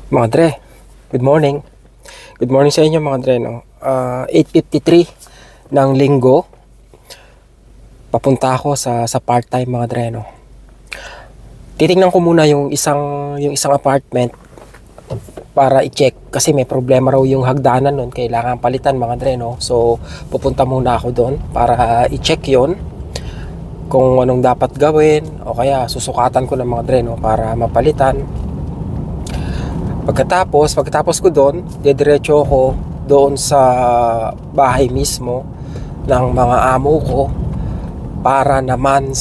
Mga Dre, good morning. Good morning sa inyo mga Dre, no? 8:53 ng linggo. Papunta ako sa part-time mga Dre, no? Titingnan ko muna yung isang apartment para i-check kasi may problema raw yung hagdanan nun. Kailangan palitan mga Dre, no? So, pupunta muna ako doon para i-check yon kung anong dapat gawin o kaya susukatan ko ng mga Dre, no? Para mapalitan. Pagkatapos ko doon, didiretso ako doon sa bahay mismo ng mga amo ko para naman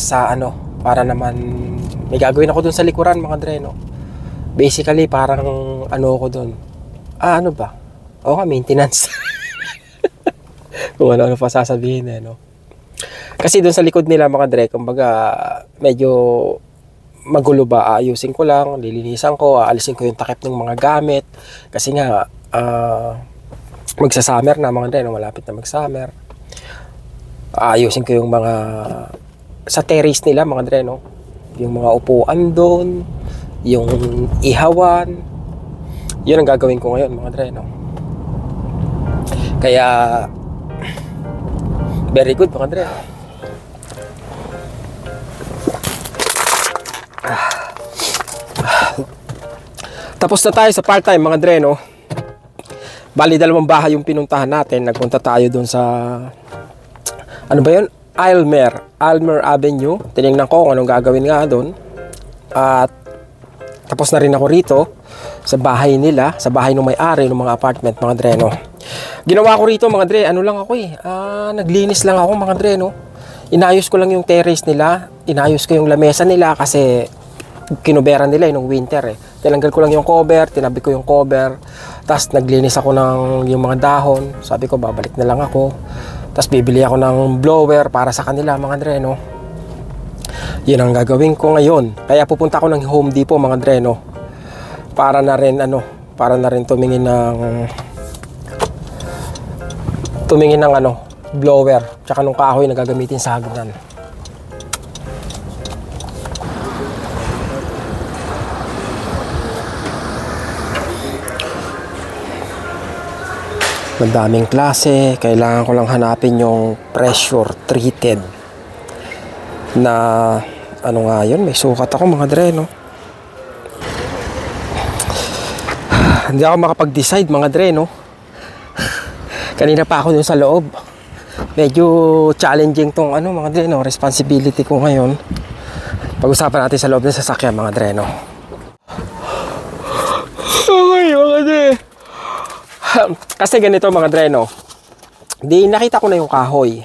may gagawin ako doon sa likuran mga Dre, no? Basically, parang ano ko doon. Ano ba? Oo nga, maintenance. Kung ano pa sasabihin no? Kasi doon sa likod nila mga Dre, kumbaga medyo magulo ba, aayusin ko lang, lilinisan ko, aalisin ko yung takip ng mga gamit kasi nga magsa-summer na mga Dre, no? Malapit na mag-summer. Aayusin ko yung mga sa terrace nila mga Dre, no? Yung mga upuan doon, yung ihawan, yun ang gagawin ko ngayon mga Dre, no? Kaya very good mga Dre. Tapos na tayo sa part-time mga Dre, no? Bali, 2 bahay yung pinuntahan natin. Nagpunta tayo dun sa ano ba yun? Almer Avenue. Tinignan ko kung anong gagawin nga dun. At tapos na rin ako rito sa bahay nila, sa bahay ng may-ari ng mga apartment mga Dre, no? Ginawa ko rito mga Dre, ano lang ako naglinis lang ako mga Dre, no? Inayos ko lang yung terrace nila, inayos ko yung lamesa nila kasi kinuberan nila nung winter Tinanggal ko lang yung cover, tinabi ko yung cover. Tapos naglinis ako ng yung mga dahon. Sabi ko babalik na lang ako. Tapos bibili ako ng blower para sa kanila mga Dre, no? Yun ang gagawin ko ngayon. Kaya pupunta ako ng Home Depot mga Dre, no? Para na rin tumingin ng blower tsaka nung kahoy na gagamitin sa hagdan. Madaming klase, kailangan ko lang hanapin yung pressure treated na nga yun, may sukat ako mga Dre, no? Hindi ako makapag-decide mga Dre, no? Kanina pa ako dun sa loob. Medyo challenging tong mga Dre, no? Responsibility ko ngayon. Pag-usapan natin sa loob ng sasakyan mga Dre, no? Okay mga Dre, kasi ganito mga Dre, no? Di nakita ko na yung kahoy.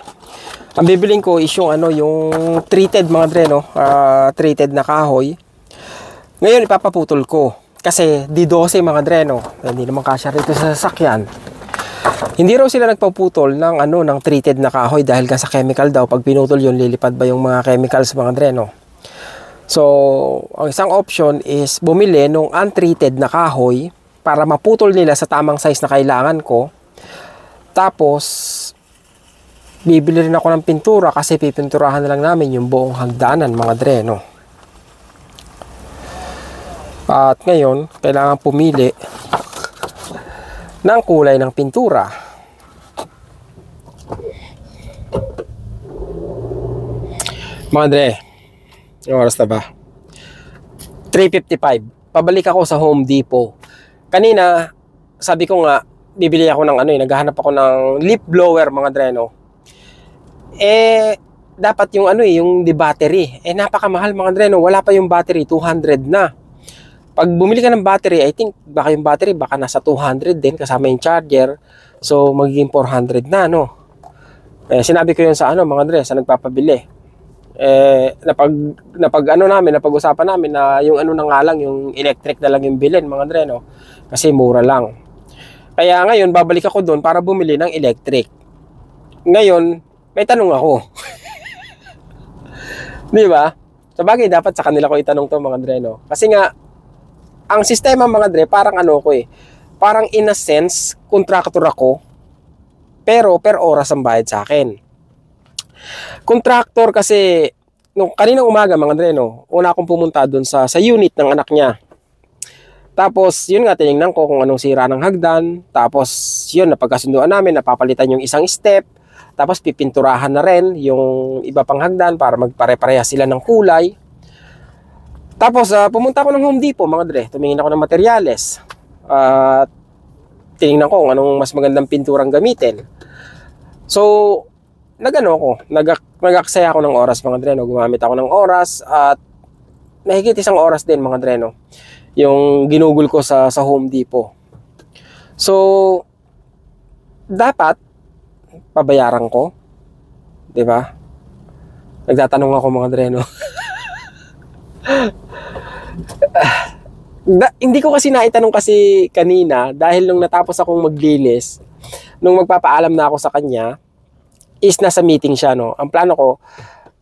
Ang bibiling ko is yung yung treated mga Dre, no? Treated na kahoy. Ngayon ipapaputol ko kasi D12 mga Dre, no? Hindi naman kasya rito sa sasakyan. Hindi raw sila nagpaputol ng ng treated na kahoy dahil sa chemical daw. Pag pinutol yun, lilipad ba yung mga chemicals mga Dre, no? So, ang isang option is bumili nung untreated na kahoy para maputol nila sa tamang size na kailangan ko. Tapos bibili rin ako ng pintura kasi pipinturahan na lang namin yung buong hagdanan mga Dre, no? At ngayon kailangan pumili ng kulay ng pintura. Mga Dre, yung oras na ba? 3:55. Pabalik ako sa Home Depot. Kanina, sabi ko nga, bibili ako ng naghahanap ako ng leaf blower mga Dre, no? Dapat yung yung di battery. Napakamahal mga Dre, no? Wala pa yung battery, 200 na. Pag bumili ka ng battery, I think baka yung battery baka nasa 200 din kasama yung charger. So magiging 400 na, no? Sinabi ko yun sa mga Dre, sa nagpapabili. Napag-usapan namin na yung na nga lang, yung electric na lang yung bilhin mga Dre, no? Kasi mura lang. Kaya ngayon babalik ako doon para bumili ng electric. Ngayon may tanong ako. Di ba? Sabagay dapat sa kanila ko itanong to mga Dre, no? Kasi nga ang sistema mga Dre parang parang in a sense contractor ako pero per oras ang bayad sa akin. Contractor kasi nung kaninang umaga mga Dre, no, una akong pumunta doon sa unit ng anak niya. Tapos, yun nga, tinignan ko kung anong sira ng hagdan. Tapos, yun, napagkasunduan namin, napapalitan yung isang step. Tapos, pipinturahan na rin yung iba pang hagdan para magpare-pareha sila ng kulay. Tapos, pumunta ako ng Home Depot, mga dre. Tumingin ako ng materyales. Tinignan ko kung anong mas magandang pinturang gamitin. So, nag-aksaya ako ng oras, mga dre. No? Gumamit ako ng oras at mahigit isang oras din, mga dre, no? Yung ginugol ko sa Home Depot. So, dapat pabayaran ko, 'di ba? Nagtatanong ako, mga dre, no? Hindi ko kasi naitanong kasi kanina dahil nung natapos akong maglinis, nung magpapaalam na ako sa kanya, is nasa meeting siya, no? Ang plano ko,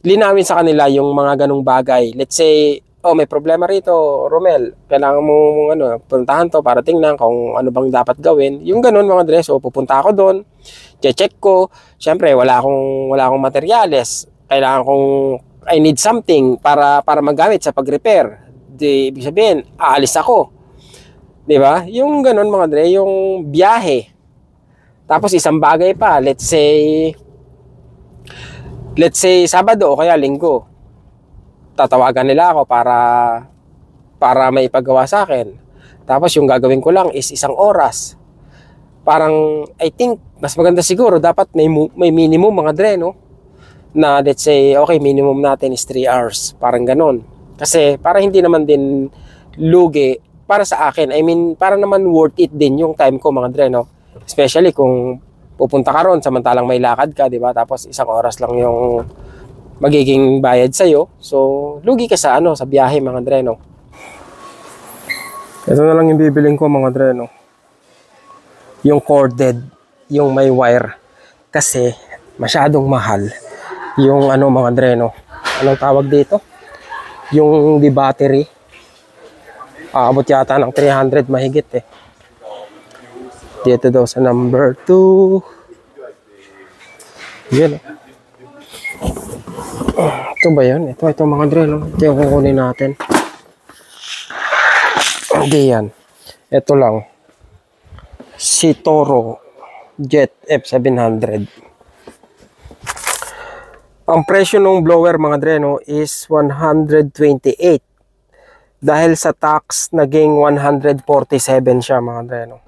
linawin sa kanila yung mga ganong bagay. Let's say, may problema rito, Romel. Kailangan mo puntahan to para tingnan kung ano bang dapat gawin. Yung ganun, mga dre. So, pupunta ako doon, check ko. Siyempre, wala akong materyales. Kailangan I need something para magamit sa pag-repair. Ibig sabihin, aalis ako. 'Di ba? Yung ganun, mga dre, yung biyahe. Tapos isang bagay pa, let's say Sabado o kaya Linggo. Tatawagan nila ako para may ipagawa sa akin. Tapos yung gagawin ko lang is isang oras. Parang, I think, mas maganda siguro, dapat may minimum, mga dre, no? Na let's say, okay, minimum natin is 3 hours. Parang ganon. Kasi, para hindi naman din lugi para sa akin. I mean, para naman worth it din yung time ko, mga dre, no? Especially kung pupunta ka ron, samantalang may lakad ka, di ba? Tapos isang oras lang yung magiging bayad sa'yo. So, lugi ka sa biyahe, mga dre, no? Ito na lang yung bibiling ko, mga dre, no? Yung corded, yung may wire. Kasi, masyadong mahal. Yung mga dre, no? Anong tawag dito? Yung di battery. Aabot yata ng 300 mahigit eh. Dito daw sa number 2. Yan. Ito ba yan? Ito mga dre, no? Ito yung kukunin natin. Hindi yan. Ito lang. Si Toro Jet F700. Ang presyo ng blower, mga dre, no, is 128. Dahil sa tax, naging 147 siya, mga dre, no.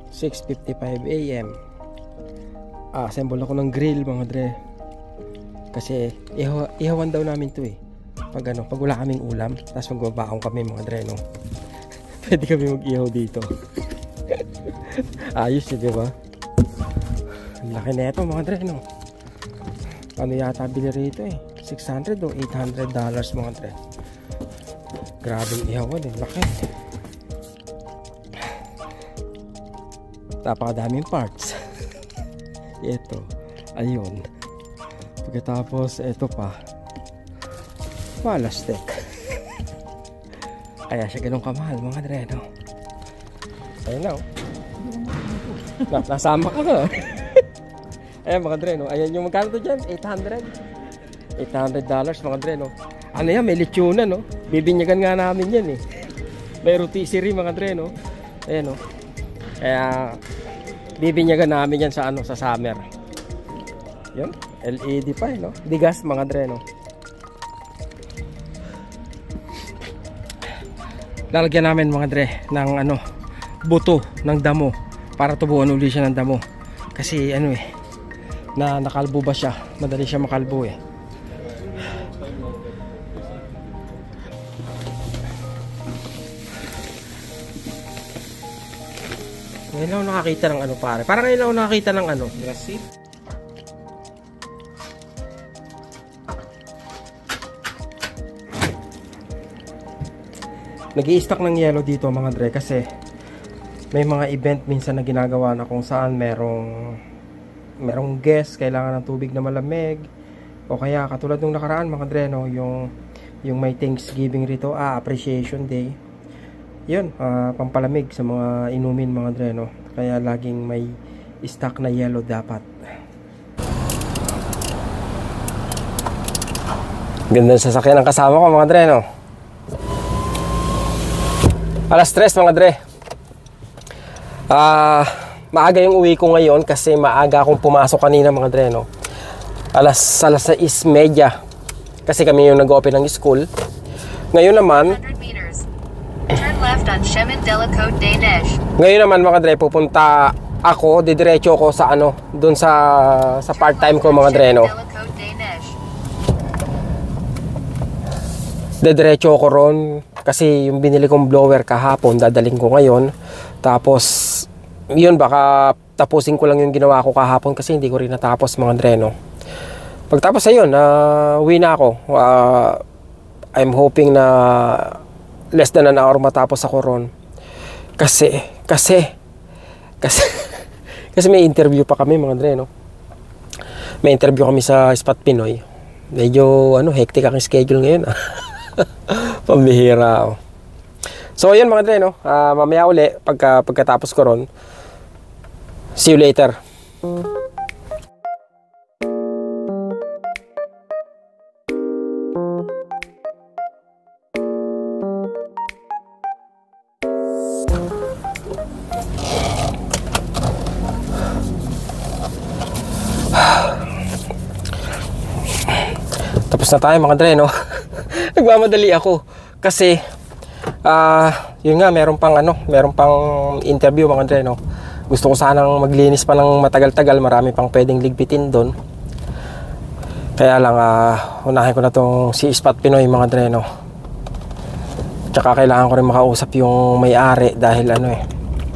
6:55 AM. Assemble ako ng grill, mga dre. Kasi ihawan daw namin to eh. Pag wala kaming ulam, tapos magbabaong kami, mga dre, no. Pwede kami mag-ihaw dito. Ayos yun, di ba? Laki na ito, mga dre, no. Ano yata bili rito eh? $600 o $800, mga dre. Grabing ihawan eh, laki. Napakadaming parts. Ito, ayun. Pagkatapos, ito pa. Palastek. Kaya siya ganun kamahal, mga dre, no. Ayun na, oh. Nasama ka na. Ayan, mga dre, no. Ayan yung magkano to dyan? $800, mga dre, no. Ano yan, may lechonan, no. Bibinyagan nga namin yan eh. May rotisserie, mga dre, no. Ayan, no. Kaya bibinyagan namin yan sa sa summer. Yan, LED pa eh, no. Bigas, mga dre, no. Lalagyan namin, mga dre, ng buto ng damo para tubuan uli siya ng damo. Kasi nakalbo ba siya? Madali siya makalbo eh. Ngayon ako nakakita ng pare. Parang ngayon ako nakakita ng receipt. Nag-i-stock ng yellow dito, mga dre, kasi may mga event minsan na ginagawa na kung saan merong guest, kailangan ng tubig na malamig, o kaya katulad nung nakaraan, mga dre, no, yung may Thanksgiving rito, Appreciation Day. Yun, pampalamig sa mga inumin, mga dre, no. Kaya laging may stock na yellow dapat. Ganda sa sasakyan ng kasama ko, mga dre, no. Alas 3 mga dre. Maaga yung uwi ko ngayon kasi maaga akong pumasok kanina mga dre, no? Alas 6:30 kasi kami yung nag-open ng school. Ngayon naman, 100 meters. Turn left on Chemin Delacote Danish. ngayon naman mga dre, pupunta ako, didiretso ko sa ano, doon sa part-time ko mga dre, no? Didiretso ko ron kasi yung binili kong blower kahapon, dadaling ko ngayon. Tapos, yun, baka tapusin ko lang yung ginawa ko kahapon kasi hindi ko rin natapos mga dre, no? Pagtapos ayun, uwi na ako. I'm hoping na less than an hour matapos ako ron. Kasi may interview pa kami mga dre, no? May interview kami sa Spot Pinoy. Medyo hectic ang schedule ngayon. Pambihira. So ayun mga dre, no? Mamaya uli pagkatapos ko ron. See you later. Tapos na tayo mga dre, no? Nagmamadali ako kasi yun nga, meron pang interview mga dre, no? Gusto ko sanang maglinis pa ng matagal-tagal, marami pang pwedeng ligpitin doon. Kaya lang unahin ko na tong si Spot Pinoy mga dre, no? Tsaka kailangan ko rin makausap yung may-ari dahil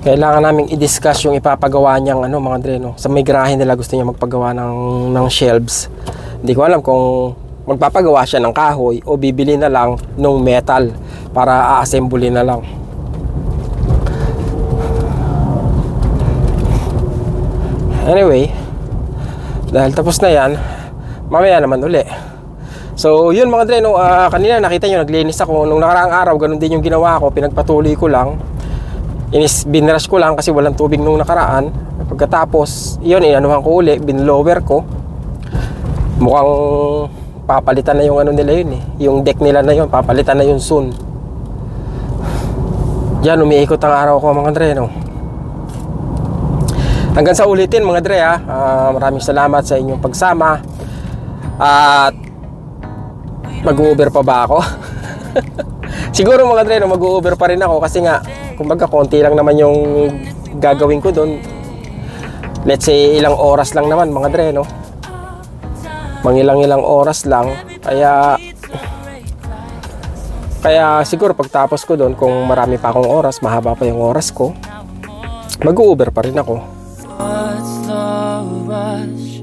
kailangan naming i-discuss yung ipapagawa niyang mga dre, no? Sa may garahe nila gusto niya magpagawa ng shelves. Hindi ko alam kung magpapagawa siya ng kahoy o bibili na lang ng metal para a-assemble na lang. Anyway, dahil tapos na yan, mamaya naman uli. So yun mga dre, no? Kanina nakita nyo naglinis ako. Nung nakaraang araw ganun din yung ginawa ko, pinagpatuloy ko lang, binrush ko lang kasi walang tubig nung nakaraan. Pagkatapos yun, inanuhan ko uli, binlower ko. Mukhang papalitan na yung nila yun yung deck nila na yun, papalitan na yun soon. Yan, umiikot ang araw ko mga dre, no? Hanggang sa ulitin mga dre, maraming salamat sa inyong pagsama. At mag-u-Uber pa ba ako? Siguro mga dre, no, mag-u-Uber pa rin ako kasi nga, kumbaga konti lang naman yung gagawin ko doon. Let's say ilang oras lang naman mga dre, no? Mangilang-ilang oras lang. Kaya siguro pagtapos ko doon, kung marami pa akong oras, mahaba pa yung oras ko, mag-u-Uber pa rin ako. What's the rush?